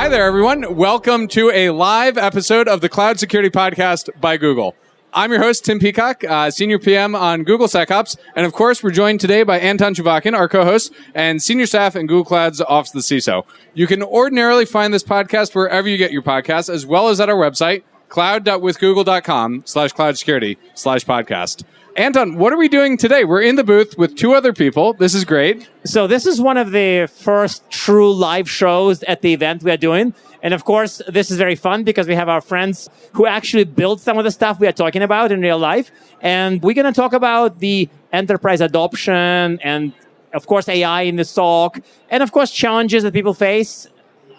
Hi there, everyone. Welcome to a live episode of the Cloud Security Podcast by Google. I'm your host, Tim Peacock, Senior PM on Google SecOps. And of course, we're joined today by Anton Chavakin, our co-host, and Senior Staff in Google Cloud's Office of the CISO. You can ordinarily find this podcast wherever you get your podcasts, as well as at our website, cloud.withgoogle.com/cloud-security/podcast. Anton, what are we doing today? We're in the booth with two other people. This is great. So this is one of the first true live shows at the event we are doing. And of course, this is very fun because we have our friends who actually build some of the stuff we are talking about in real life. And we're going to talk about the enterprise adoption and, of course, AI in the SOC. And, of course, challenges that people face.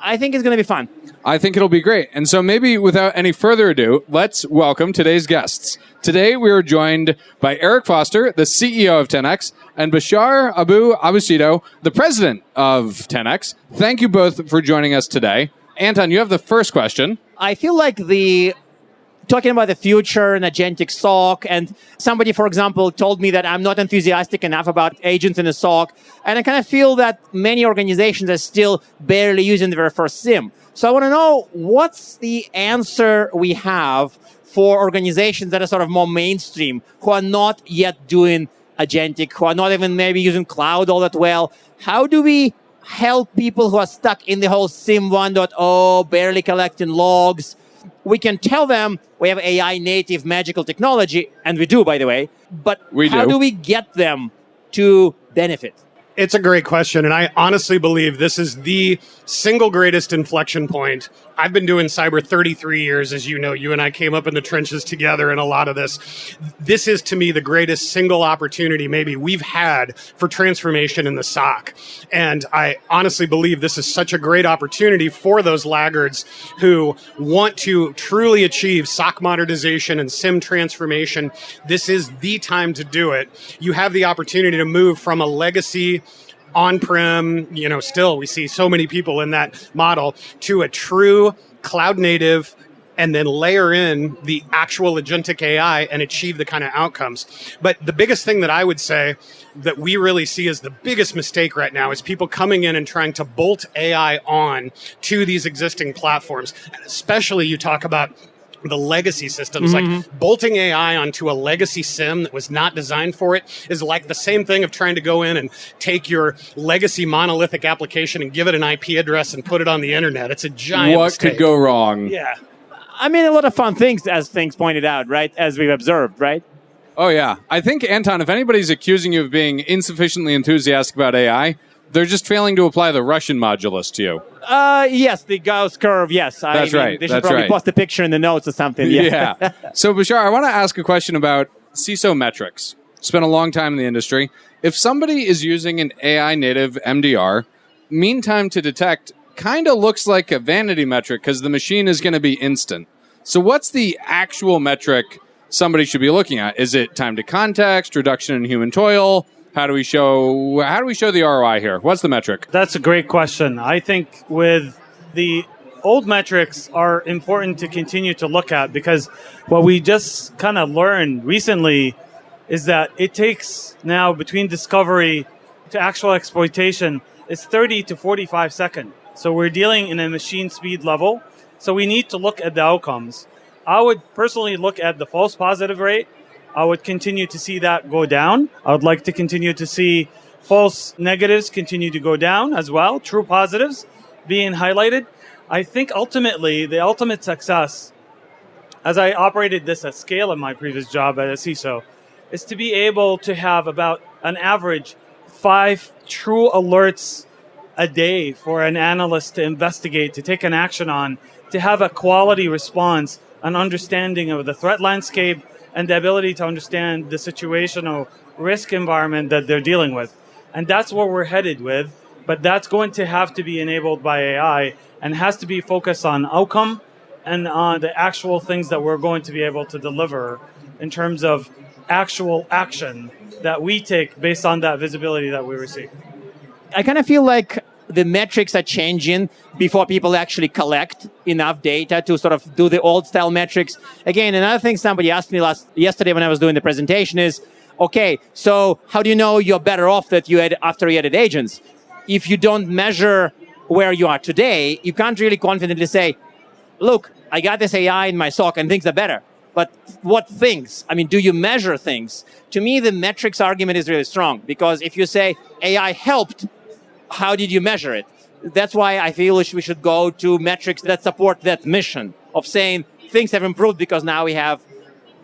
I think it's going to be fun. I think it'll be great. And so maybe without any further ado, let's welcome today's guests. Today, we are joined by Eric Foster, the CEO of 10X, and Bashar Abu-Abasido, the president of 10X. Thank you both for joining us today. Anton, you have the first question. I feel like talking about the future and agentic SOC, and somebody, for example, told me that I'm not enthusiastic enough about agents in the SOC, and I kind of feel that many organizations are still barely using their first SIEM. So I want to know, what's the answer we have for organizations that are sort of more mainstream, who are not yet doing agentic, who are not even maybe using cloud all that well? How do we help people who are stuck in the whole SIEM 1.0, barely collecting logs? We can tell them we have AI native magical technology, and we do, by the way, but how do we get them to benefit? It's a great question, and I honestly believe this is the single greatest inflection point. I've been doing cyber 33 years, as you know. You and I came up in the trenches together in a lot of this. This is, to me, the greatest single opportunity maybe we've had for transformation in the SOC. And I honestly believe this is such a great opportunity for those laggards who want to truly achieve SOC modernization and SIEM transformation. This is the time to do it. You have the opportunity to move from a legacy on-prem, still we see so many people in that model, to a true cloud native, and then layer in the actual agentic AI and achieve the kind of outcomes. But the biggest thing that I would say that we really see as the biggest mistake right now is people coming in and trying to bolt AI on to these existing platforms. And especially you talk about the legacy systems, like bolting AI onto a legacy SIEM that was not designed for it is like the same thing of trying to go in and take your legacy monolithic application and give it an IP address and put it on the internet. It's a giant mistake. What could go wrong? Yeah. I mean, a lot of fun things, as things pointed out, right? As we've observed, right? Oh, yeah. I think, Anton, if anybody's accusing you of being insufficiently enthusiastic about AI, they're just failing to apply the Russian modulus to you. Yes, the Gauss curve, yes. That's right. They should probably post a picture in the notes or something. Yeah. So, Bashar, I want to ask a question about CISO metrics. Spent a long time in the industry. If somebody is using an AI native MDR, mean time to detect kind of looks like a vanity metric because the machine is going to be instant. So what's the actual metric somebody should be looking at? Is it time to context, reduction in human toil? How do we show the ROI here? What's the metric? That's a great question. I think with the old metrics are important to continue to look at, because what we just kind of learned recently is that it takes now between discovery to actual exploitation is 30 to 45 seconds. So we're dealing in a machine speed level. So we need to look at the outcomes. I would personally look at the false positive rate. I would continue to see that go down. I would like to continue to see false negatives continue to go down as well, true positives being highlighted. I think ultimately, the ultimate success, as I operated this at scale in my previous job at a CISO, is to be able to have about an average 5 true alerts a day for an analyst to investigate, to take an action on, to have a quality response, an understanding of the threat landscape, and the ability to understand the situational risk environment that they're dealing with. And that's where we're headed with, but that's going to have to be enabled by AI and has to be focused on outcome and on the actual things that we're going to be able to deliver in terms of actual action that we take based on that visibility that we receive. I kind of feel like the metrics are changing before people actually collect enough data to sort of do the old style metrics. Again, another thing somebody asked me yesterday when I was doing the presentation is, okay, so how do you know you're better off that you had after you added agents? If you don't measure where you are today, you can't really confidently say, look, I got this AI in my SOC and things are better. But what things? I mean, do you measure things? To me, the metrics argument is really strong, because if you say AI helped, how did you measure it? That's why I feel we should go to metrics that support that mission of saying things have improved because now we have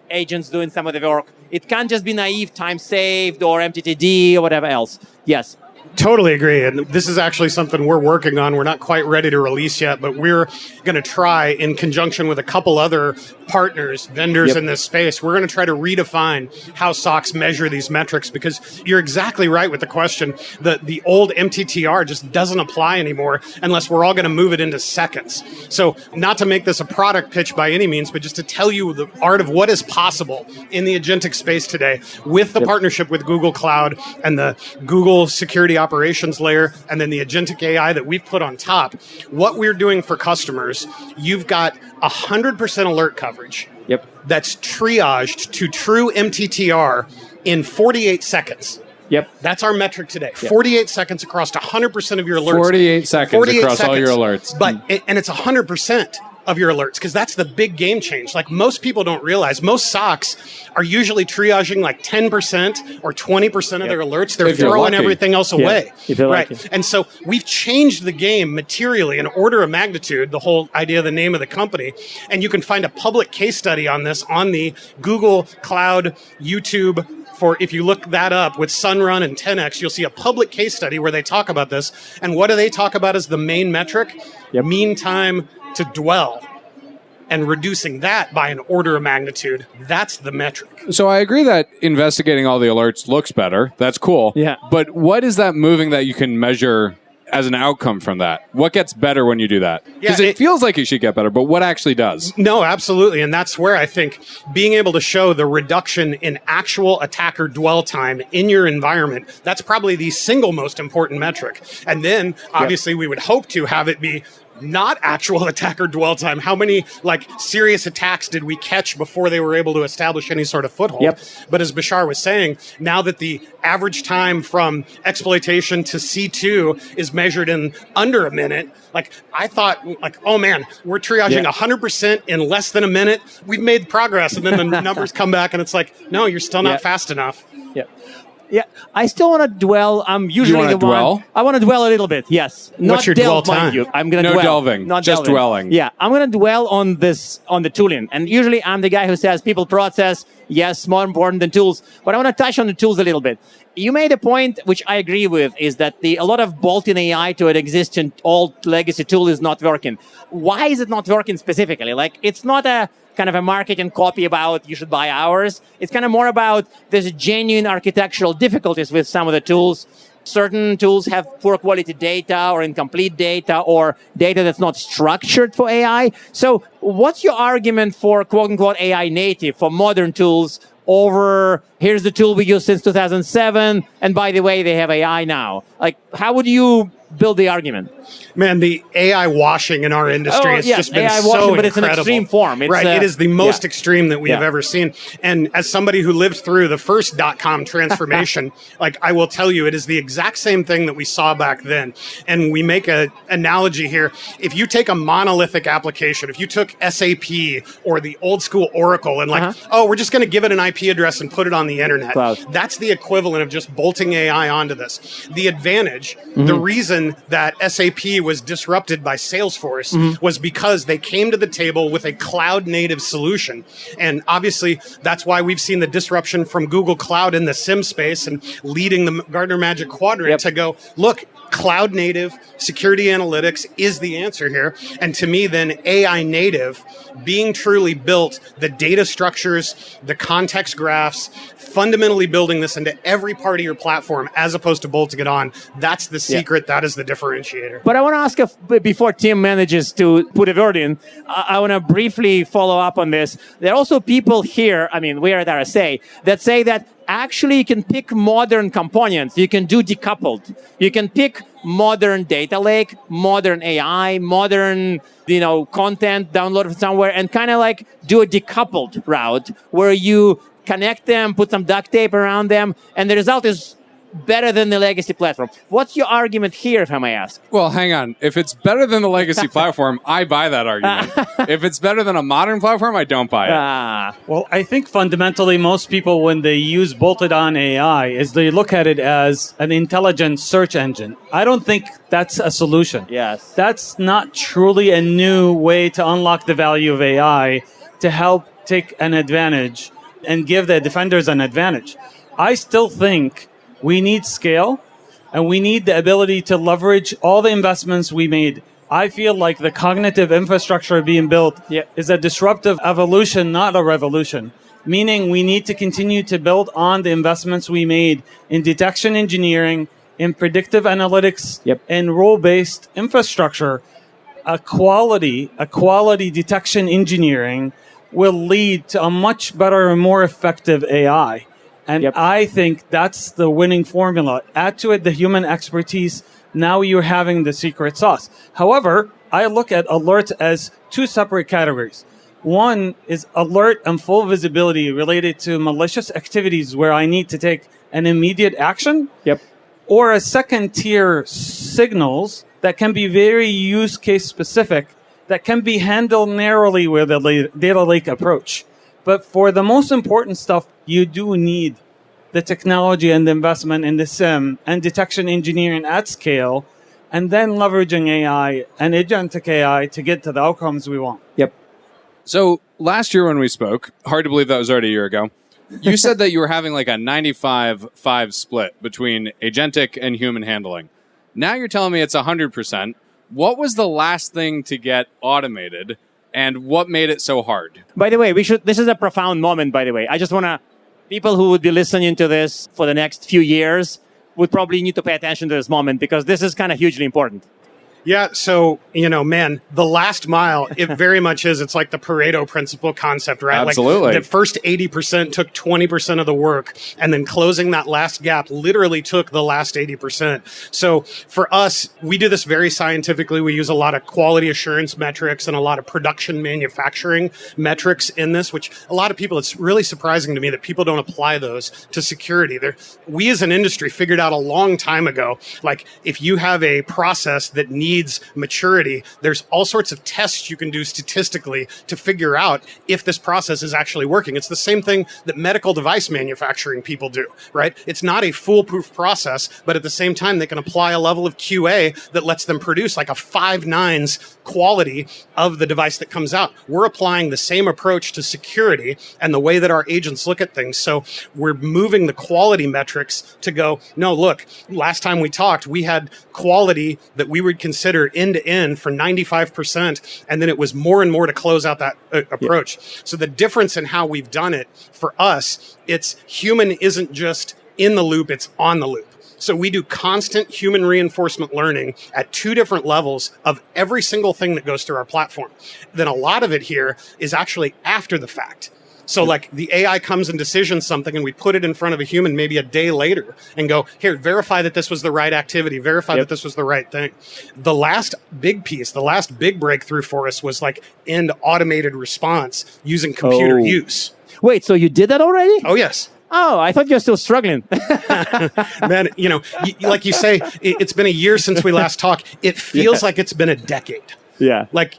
agents doing some of the work. It can't just be naive time saved or MTTD or whatever else. Yes. Totally agree. And this is actually something we're working on. We're not quite ready to release yet, but we're going to try, in conjunction with a couple other partners, vendors in this space, we're going to try to redefine how SOCs measure these metrics, because you're exactly right with the question. The old MTTR just doesn't apply anymore unless we're all going to move it into seconds. So not to make this a product pitch by any means, but just to tell you the art of what is possible in the agentic space today with the partnership with Google Cloud and the Google Security Operations layer, and then the agentic AI that we've put on top. What we're doing for customers, you've got 100% alert coverage. That's triaged to true MTTR in 48 seconds. That's our metric today. 48 seconds across 100% of your alerts. 48 seconds across all your alerts. But and it's 100% of your alerts, because that's the big game change. Like, most people don't realize, most SOCs are usually triaging like 10% or 20% of their alerts. They're throwing everything else away. Right. And so we've changed the game materially, an order of magnitude, the whole idea of the name of the company. And you can find a public case study on this on the Google Cloud YouTube. For if you look that up with Sunrun and 10x, you'll see a public case study where they talk about this. And what do they talk about as the main metric? Mean time to dwell, and reducing that by an order of magnitude. That's the metric. So I agree that investigating all the alerts looks better. That's cool. But what is that moving that you can measure as an outcome from that? What gets better when you do that? Because it feels like it should get better, but what actually does? No, absolutely. And that's where I think being able to show the reduction in actual attacker dwell time in your environment, that's probably the single most important metric. And then obviously we would hope to have it be not actual attacker dwell time. How many serious attacks did we catch before they were able to establish any sort of foothold? But as Bashar was saying, now that the average time from exploitation to C2 is measured in under a minute, I thought, oh man, we're triaging 100% in less than a minute. We've made progress. And then the numbers come back and it's like, no, you're still not fast enough. I still want to dwell. I'm usually the one. I want to dwell a little bit. Yes. What's your dwell time? You. I'm going to no dwell. Delving. Not just delving. Dwelling. Yeah. I'm going to dwell on the tooling. And usually I'm the guy who says people process, yes, more important than tools. But I want to touch on the tools a little bit. You made a point, which I agree with, is that a lot of bolting AI to an existing old legacy tool is not working. Why is it not working specifically? It's not a kind of a marketing copy about you should buy ours. It's kind of more about there's genuine architectural difficulties with some of the tools. Certain tools have poor quality data or incomplete data or data that's not structured for AI. So what's your argument for quote unquote AI native for modern tools over here's the tool we use since 2007 and by the way they have AI now? How would you build the argument? Man, the AI washing in our industry has just been AI so washing, but incredible. It's an extreme form. It is the most extreme that we have ever seen. And as somebody who lived through the first .com transformation, I will tell you, it is the exact same thing that we saw back then. And we make an analogy here. If you take a monolithic application, if you took SAP or the old school Oracle and we're just going to give it an IP address and put it on the internet. Cloud. That's the equivalent of just bolting AI onto this. The advantage, the reason that SAP was disrupted by Salesforce was because they came to the table with a cloud native solution. And obviously that's why we've seen the disruption from Google Cloud in the SIEM space and leading the Gartner Magic Quadrant to go, look, cloud native security analytics is the answer here. And to me, then AI native, being truly built, the data structures, the context graphs, fundamentally building this into every part of your platform as opposed to bolting it on. That's the secret. That is the differentiator. But I want to ask, before Tim manages to put a word in, I want to briefly follow up on this. There are also people here, we are at RSA, that say that actually you can pick modern components. You can do decoupled. You can pick modern data lake, modern AI, modern, content downloaded from somewhere, and kind of do a decoupled route where you connect them, put some duct tape around them, and the result is better than the legacy platform. What's your argument here, if I may ask? Well, hang on. If it's better than the legacy platform, I buy that argument. If it's better than a modern platform, I don't buy it. Well, I think fundamentally most people, when they use bolted-on AI, is they look at it as an intelligent search engine. I don't think that's a solution. Yes. That's not truly a new way to unlock the value of AI to help take an advantage and give the defenders an advantage. I still think we need scale, and we need the ability to leverage all the investments we made. I feel like the cognitive infrastructure being built is a disruptive evolution, not a revolution. Meaning we need to continue to build on the investments we made in detection engineering, in predictive analytics, and role-based infrastructure. A quality detection engineering will lead to a much better and more effective AI. And I think that's the winning formula. Add to it the human expertise. Now you're having the secret sauce. However, I look at alerts as two separate categories. One is alert and full visibility related to malicious activities where I need to take an immediate action. Or a second tier signals that can be very use case specific, that can be handled narrowly with a data lake approach. But for the most important stuff, you do need the technology and the investment in the SIEM and detection engineering at scale, and then leveraging AI and agentic AI to get to the outcomes we want. So last year when we spoke, hard to believe that was already a year ago, you said that you were having like a 95-5 split between agentic and human handling. Now you're telling me it's 100%. What was the last thing to get automated, and what made it so hard? By the way, this is a profound moment, by the way. I just want to, people who would be listening to this for the next few years would probably need to pay attention to this moment, because this is kind of hugely important. Yeah, so, man, the last mile, it very much is. It's like the Pareto principle concept, right? Absolutely. Like the first 80% took 20% of the work, and then closing that last gap literally took the last 80%. So for us, we do this very scientifically. We use a lot of quality assurance metrics and a lot of production manufacturing metrics in this, which a lot of people, it's really surprising to me that people don't apply those to security. We as an industry figured out a long time ago, like if you have a process that needs maturity, there's all sorts of tests you can do statistically to figure out if this process is actually working. It's the same thing that medical device manufacturing people do, right? It's not a foolproof process, but at the same time, they can apply a level of QA that lets them produce like a 5 nines quality of the device that comes out. We're applying the same approach to security and the way that our agents look at things. So we're moving the quality metrics to go, no, look, last time we talked, we had quality that we would consider end-to-end for 95%, and then it was more and more to close out that approach. So the difference in how we've done it, for us, it's human isn't just in the loop, it's on the loop. So we do constant human reinforcement learning at 2 different levels of every single thing that goes through our platform. Then a lot of it here is actually after the fact. So like the AI comes and decisions something, and we put it in front of a human maybe a day later and go, here, verify that this was the right activity, verify that this was the right thing. The last big piece, the last big breakthrough for us was like end automated response using computer use. Wait, so you did that already? Oh, yes. Oh, I thought you were still struggling. Man, like you say, it's been a year since we last talked. It feels like it's been a decade. Like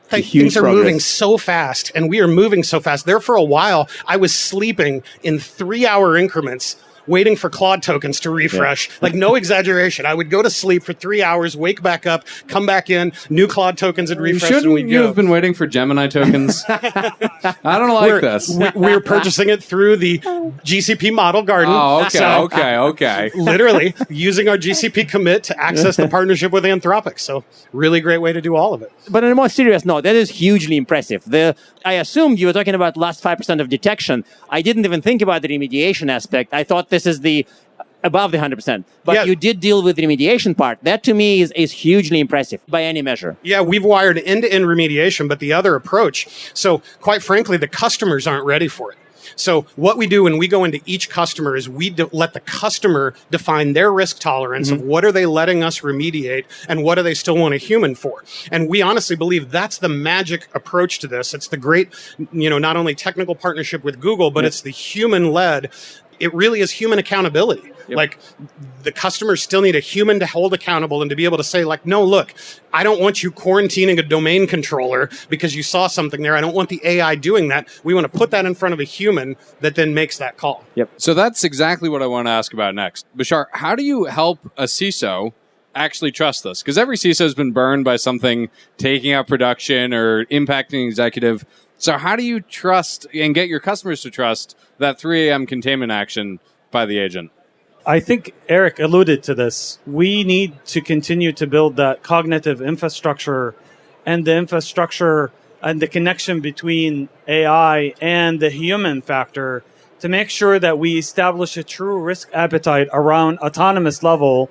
things are moving so fast, and we are moving so fast. There for a while, I was sleeping in 3-hour increments, waiting for Claude tokens to refresh. Like, no exaggeration. I would go to sleep for 3 hours, wake back up, come back in, new Claude tokens would refresh, and we'd go. Shouldn't you have been waiting for Gemini tokens? I don't like this. We're purchasing it through the GCP Model Garden. Oh, okay, okay. Literally using our GCP commit to access the partnership with Anthropic. So really great way to do all of it. But on a more serious note, that is hugely impressive. I assumed you were talking about last 5% of detection. I didn't even think about the remediation aspect. I thought this is the above the 100%. But you did deal with the remediation part. That to me is hugely impressive by any measure. Yeah, we've wired end-to-end remediation, but the other approach, so quite frankly, the customers aren't ready for it. So what we do when we go into each customer is we let the customer define their risk tolerance of what are they letting us remediate and what do they still want a human for. And we honestly believe that's the magic approach to this. It's the great, not only technical partnership with Google, but it's the human-led it really is human accountability. Yep. Like the customers still need a human to hold accountable and to be able to say like, no, look, I don't want you quarantining a domain controller because you saw something there. I don't want the AI doing that. We want to put that in front of a human that then makes that call. Yep. So that's exactly what I want to ask about next. Bashar, how do you help a CISO actually trust this? Because every CISO has been burned by something taking out production or impacting executive. So how do you trust and get your customers to trust that 3 a.m. containment action by the agent? I think Eric alluded to this. We need to continue to build that cognitive infrastructure and the infrastructure and the connection between AI and the human factor to make sure that we establish a true risk appetite around autonomous level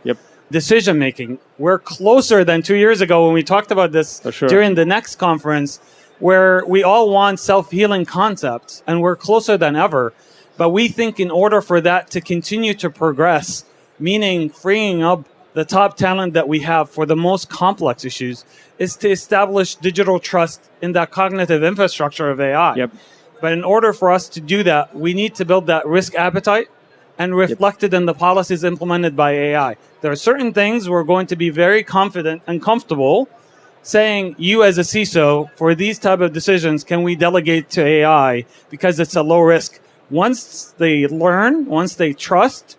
decision making. We're closer than 2 years ago when we talked about this during the next conference, where we all want self-healing concepts, and we're closer than ever. But we think in order for that to continue to progress, meaning freeing up the top talent that we have for the most complex issues, is to establish digital trust in that cognitive infrastructure of AI. Yep. But in order for us to do that, we need to build that risk appetite and reflect it in the policies implemented by AI. There are certain things we're going to be very confident and comfortable saying, you as a CISO, for these type of decisions, can we delegate to AI because it's a low risk? Once they learn, once they trust,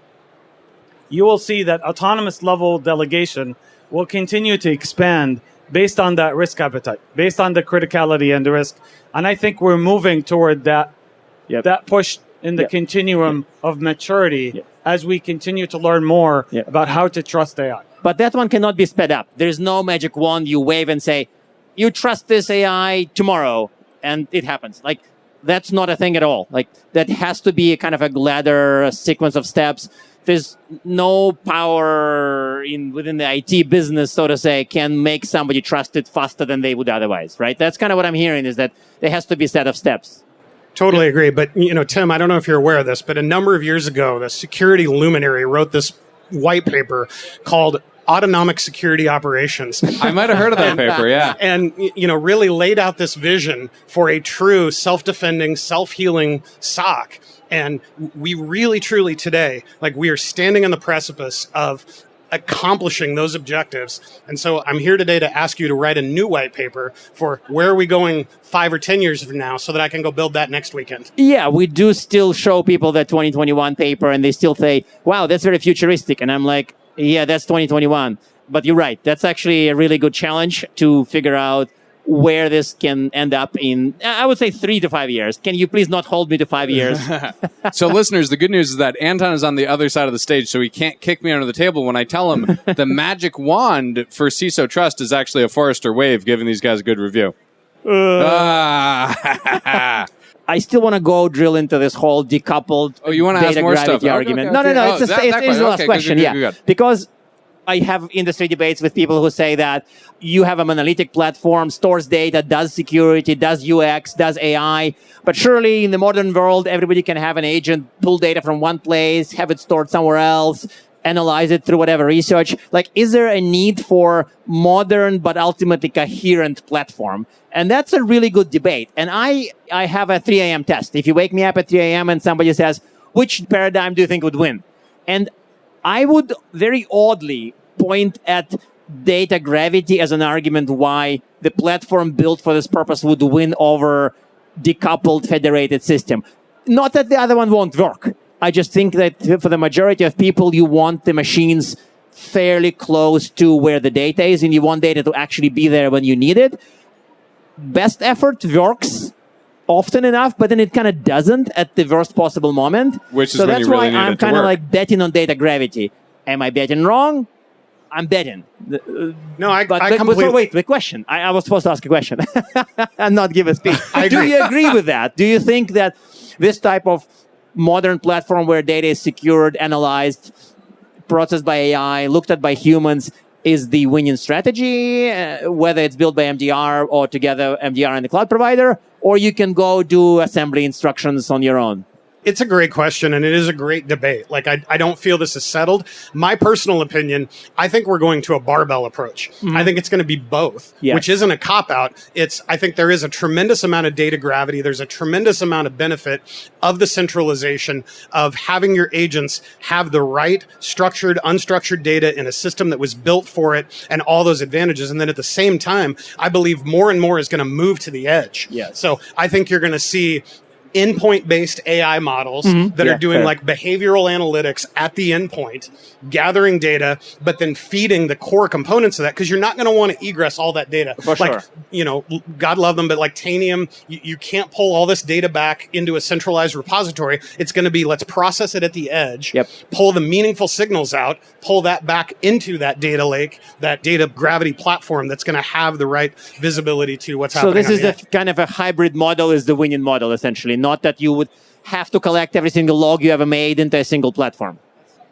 you will see that autonomous level delegation will continue to expand based on that risk appetite, based on the criticality and the risk. And I think we're moving toward that, that push in the continuum of maturity as we continue to learn more about how to trust AI. But that one cannot be sped up. There's no magic wand you wave and say, you trust this AI tomorrow, and it happens. Like, that's not a thing at all. Like, that has to be a kind of a ladder, a sequence of steps. There's no power within the IT business, so to say, can make somebody trust it faster than they would otherwise, right? That's kind of what I'm hearing, is that there has to be a set of steps. Totally agree. But, Tim, I don't know if you're aware of this, but a number of years ago, the security luminary wrote this white paper called Autonomic Security Operations. I might have heard of that paper, yeah. And, really laid out this vision for a true self-defending, self-healing SOC. And we really, truly today, we are standing on the precipice of accomplishing those objectives. And so I'm here today to ask you to write a new white paper for where are we going 5 or 10 years from now so that I can go build that next weekend. Yeah, we do still show people that 2021 paper and they still say, wow, that's very futuristic. And I'm like, yeah, that's 2021. But you're right. That's actually a really good challenge to figure out where this can end up in, I would say, 3 to 5 years. Can you please not hold me to 5 years? So listeners, the good news is that Anton is on the other side of the stage, so he can't kick me under the table when I tell him the magic wand for CISO Trust is actually a Forrester Wave, giving these guys a good review. I still want to go drill into this whole decoupled you want to data ask more gravity stuff? argument. Okay. No, it's the last question. Good. Because I have industry debates with people who say that you have a monolithic platform, stores data, does security, does UX, does AI. But surely in the modern world, everybody can have an agent pull data from one place, have it stored somewhere else, analyze it through whatever research. Is there a need for modern but ultimately coherent platform? And that's a really good debate. And I have a 3 a.m. test. If you wake me up at 3 a.m. and somebody says, which paradigm do you think would win? And I would very oddly point at data gravity as an argument why the platform built for this purpose would win over decoupled federated system. Not that the other one won't work. I just think that for the majority of people, you want the machines fairly close to where the data is, and you want data to actually be there when you need it. Best effort works often enough, but then it kind of doesn't at the worst possible moment. Which is so when that's you really why need I'm it to kind of work. betting on data gravity. Am I betting wrong? I'm betting. No, I but completely... So wait, the question. I was supposed to ask a question and not give a speech. I Do agree. you agree with that? Do you think that this type of modern platform where data is secured, analyzed, processed by AI, looked at by humans is the winning strategy, whether it's built by MDR or together MDR and the cloud provider, or you can go do assembly instructions on your own? It's a great question, and it is a great debate. Like, I don't feel this is settled. My personal opinion, I think we're going to a barbell approach. I think it's going to be both, which isn't a cop-out. I think there is a tremendous amount of data gravity. There's a tremendous amount of benefit of the centralization of having your agents have the right structured, unstructured data in a system that was built for it and all those advantages. And then at the same time, I believe more and more is going to move to the edge. Yes. So I think you're going to see endpoint-based AI models that are doing like behavioral analytics at the endpoint, gathering data, but then feeding the core components of that, because you're not going to want to egress all that data. For like, sure. you know, God love them, but like Tanium, you can't pull all this data back into a centralized repository. It's going to be, let's process it at the edge, pull the meaningful signals out, pull that back into that data lake, that data gravity platform that's going to have the right visibility to what's happening. So this is kind of a hybrid model, is the winning model, essentially. Not that you would have to collect every single log you ever made into a single platform.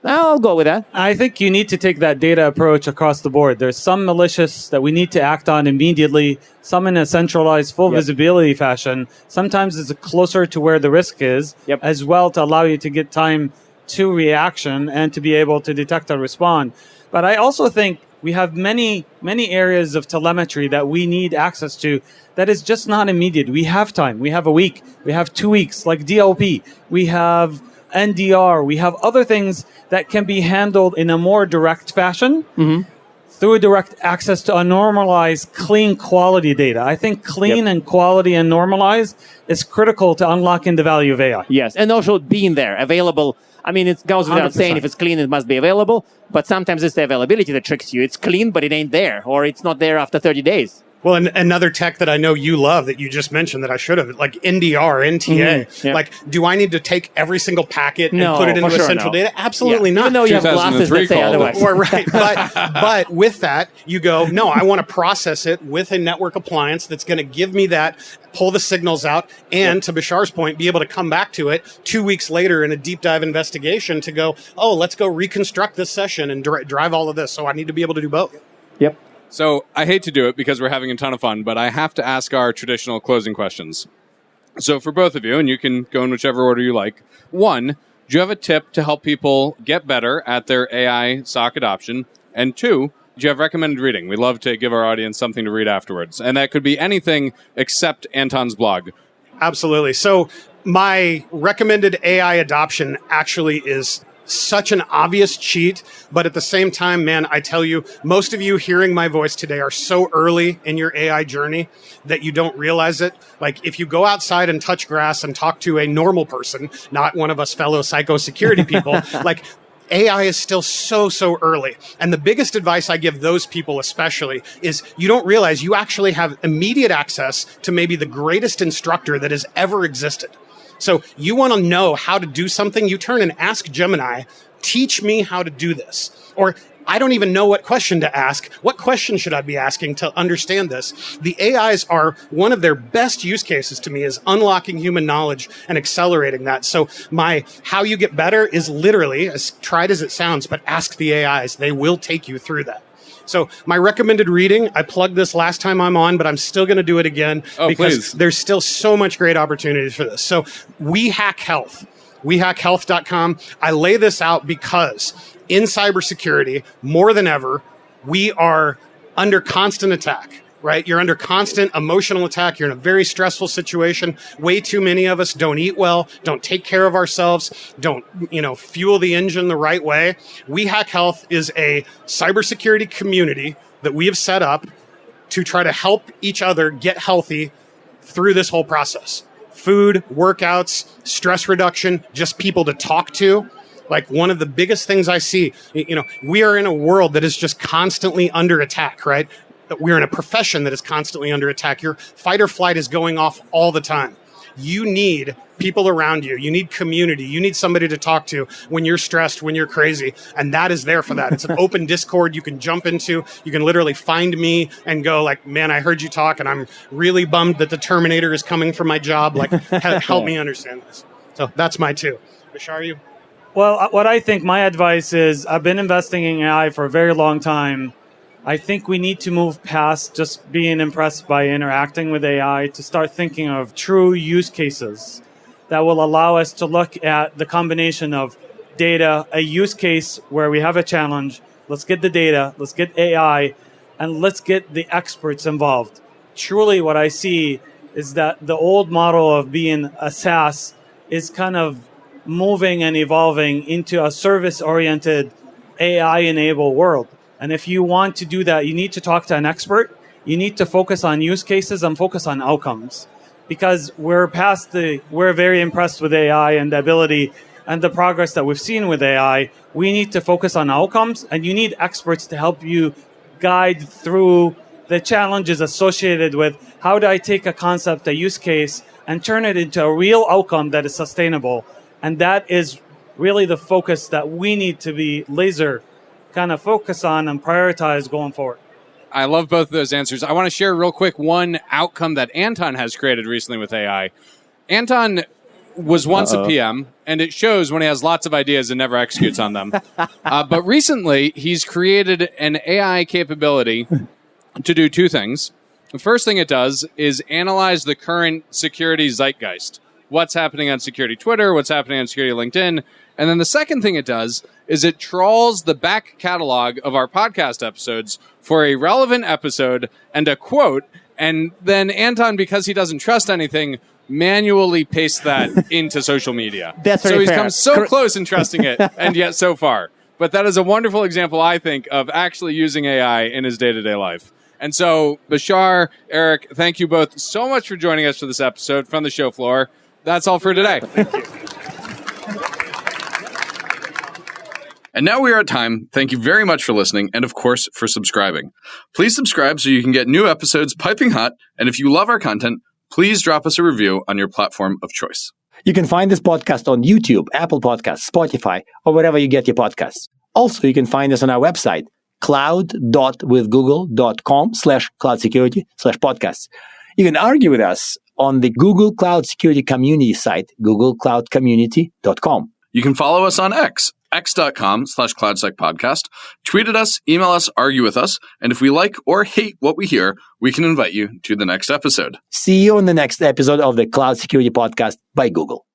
I'll go with that. I think you need to take that data approach across the board. There's some malicious that we need to act on immediately, some in a centralized full visibility fashion. Sometimes it's closer to where the risk is as well, to allow you to get time to reaction and to be able to detect and respond. But I also think we have many areas of telemetry that we need access to that is just not immediate. We have time. We have a week. We have 2 weeks, like DLP. We have NDR. We have other things that can be handled in a more direct fashion through direct access to a normalized, clean quality data. I think clean and quality and normalized is critical to unlocking the value of AI. Yes, and also being there, available. I mean, it goes without 100%. saying, if it's clean, it must be available. But sometimes it's the availability that tricks you. It's clean, but it ain't there, or it's not there after 30 days. Well, and another tech that I know you love that you just mentioned that I should have, like NDR, NTA. Like, do I need to take every single packet and put it into a central data? Absolutely not. Even though you have glasses that say otherwise. Or, right. But with that, you go, no, I want to process it with a network appliance that's going to give me that, pull the signals out, and to Bashar's point, be able to come back to it 2 weeks later in a deep dive investigation to go, oh, let's go reconstruct this session and drive all of this. So I need to be able to do both. Yep. So I hate to do it because we're having a ton of fun, but I have to ask our traditional closing questions. So for both of you, and you can go in whichever order you like. One, do you have a tip to help people get better at their AI SOC adoption? And two, do you have recommended reading? We love to give our audience something to read afterwards. And that could be anything except Anton's blog. Absolutely. So my recommended AI adoption actually is such an obvious cheat, but at the same time, man, I tell you, most of you hearing my voice today are so early in your AI journey that you don't realize it. Like, if you go outside and touch grass and talk to a normal person, not one of us fellow psychosecurity people, like, AI is still so early. And the biggest advice I give those people especially is you don't realize you actually have immediate access to maybe the greatest instructor that has ever existed. So you want to know how to do something, you turn and ask Gemini, teach me how to do this. Or I don't even know what question to ask. What question should I be asking to understand this? The AIs are one of their best use cases to me is unlocking human knowledge and accelerating that. So my how you get better is literally, as tried as it sounds, but ask the AIs. They will take you through that. So my recommended reading, I plugged this last time I'm on, but I'm still going to do it again because there's still so much great opportunities for this. So We Hack Health, wehackhealth.com. I lay this out because in cybersecurity, more than ever, we are under constant attack. Right? You're under constant emotional attack. You're in a very stressful situation. Way too many of us don't eat well, don't take care of ourselves, don't, fuel the engine the right way. We Hack Health is a cybersecurity community that we have set up to try to help each other get healthy through this whole process. Food, workouts, stress reduction, just people to talk to. Like, one of the biggest things I see, we are in a world that is just constantly under attack, right? We're in a profession that is constantly under attack. Your fight or flight is going off all the time. You need people around you. You need community. You need somebody to talk to when you're stressed, when you're crazy. And that is there for that. It's an open Discord you can jump into. You can literally find me and go like, man, I heard you talk and I'm really bummed that the Terminator is coming for my job. Like, help me understand this. So that's my two. Bashar, you? Well, what I think my advice is, I've been investing in AI for a very long time. I think we need to move past just being impressed by interacting with AI to start thinking of true use cases. that will allow us to look at the combination of data, a use case where we have a challenge. Let's get the data, let's get AI, and let's get the experts involved. Truly what I see is that the old model of being a SaaS is kind of moving and evolving into a service-oriented, AI-enabled world. And if you want to do that, you need to talk to an expert. You need to focus on use cases and focus on outcomes. Because we're very impressed with AI and the ability and the progress that we've seen with AI. We need to focus on outcomes, and you need experts to help you guide through the challenges associated with how do I take a concept, a use case, and turn it into a real outcome that is sustainable. And that is really the focus that we need to be laser kind of focus on and prioritize going forward. I love both of those answers. I want to share real quick one outcome that Anton has created recently with AI. Anton was once a PM, and it shows when he has lots of ideas and never executes on them. But recently, he's created an AI capability to do two things. The first thing it does is analyze the current security zeitgeist. What's happening on security Twitter, what's happening on security LinkedIn. And then the second thing it does is it trawls the back catalog of our podcast episodes for a relevant episode and a quote. And then Anton, because he doesn't trust anything, manually pastes that into social media. That's very so he's fair. come so close in trusting it, and yet so far. But that is a wonderful example, I think, of actually using AI in his day-to-day life. And so, Bashar, Eric, thank you both so much for joining us for this episode from the show floor. That's all for today. Thank you. And now we are at time. Thank you very much for listening and, of course, for subscribing. Please subscribe so you can get new episodes piping hot. And if you love our content, please drop us a review on your platform of choice. You can find this podcast on YouTube, Apple Podcasts, Spotify, or wherever you get your podcasts. Also, you can find us on our website, cloud.withgoogle.com/cloudsecurity/podcasts. You can argue with us on the Google Cloud Security Community site, googlecloudcommunity.com. You can follow us on x.com/CloudSecPodcast. Tweet at us, email us, argue with us. And if we like or hate what we hear, we can invite you to the next episode. See you on the next episode of the Cloud Security Podcast by Google.